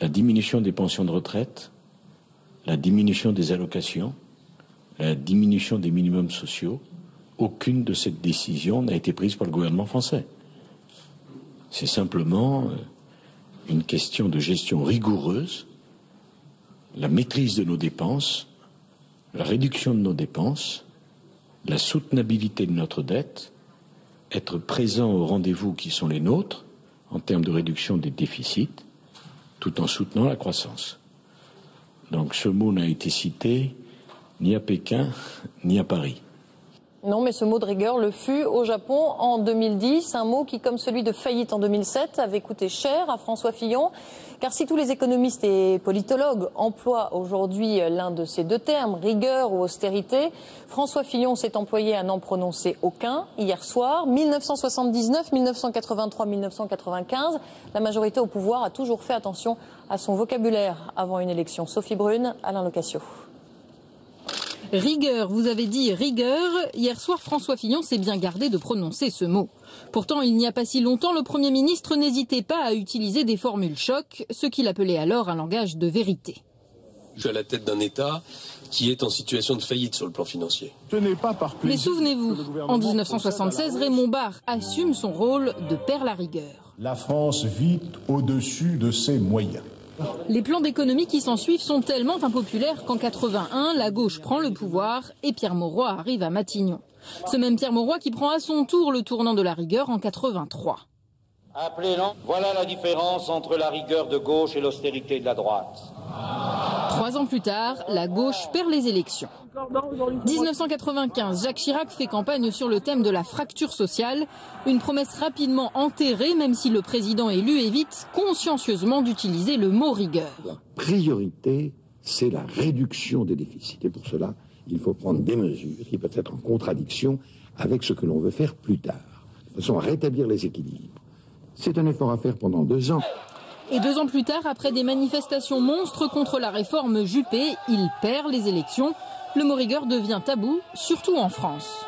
la diminution des pensions de retraite, la diminution des allocations, la diminution des minimums sociaux, aucune de ces décisions n'a été prise par le gouvernement français. C'est simplement une question de gestion rigoureuse, la maîtrise de nos dépenses, la réduction de nos dépenses, la soutenabilité de notre dette, être présent aux rendez-vous qui sont les nôtres en termes de réduction des déficits, tout en soutenant la croissance. Donc ce mot n'a été cité ni à Pékin, ni à Paris. Non, mais ce mot de rigueur le fut au Japon en 2010, un mot qui, comme celui de faillite en 2007, avait coûté cher à François Fillon. Car si tous les économistes et politologues emploient aujourd'hui l'un de ces deux termes, rigueur ou austérité, François Fillon s'est employé à n'en prononcer aucun hier soir. 1979, 1983, 1995, la majorité au pouvoir a toujours fait attention à son vocabulaire avant une élection. Sophie Brune, Alain Locassio. Rigueur, vous avez dit rigueur. Hier soir, François Fillon s'est bien gardé de prononcer ce mot. Pourtant, il n'y a pas si longtemps, le Premier ministre n'hésitait pas à utiliser des formules choc, ce qu'il appelait alors un langage de vérité. Je suis à la tête d'un État qui est en situation de faillite sur le plan financier. Mais souvenez-vous, en 1976, Raymond Barre assume son rôle de père la rigueur. La France vit au-dessus de ses moyens. Les plans d'économie qui s'ensuivent sont tellement impopulaires qu'en 81, la gauche prend le pouvoir et Pierre Mauroy arrive à Matignon. Ce même Pierre Mauroy qui prend à son tour le tournant de la rigueur en 83. Appelez-le. Voilà la différence entre la rigueur de gauche et l'austérité de la droite. 3 ans plus tard, la gauche perd les élections. 1995, Jacques Chirac fait campagne sur le thème de la fracture sociale, une promesse rapidement enterrée, même si le président élu évite consciencieusement d'utiliser le mot rigueur. La priorité, c'est la réduction des déficits. Et pour cela, il faut prendre des mesures qui peuvent être en contradiction avec ce que l'on veut faire plus tard, de façon à rétablir les équilibres. C'est un effort à faire pendant 2 ans. Et 2 ans plus tard, après des manifestations monstres contre la réforme Juppé, il perd les élections. Le mot rigueur devient tabou, surtout en France.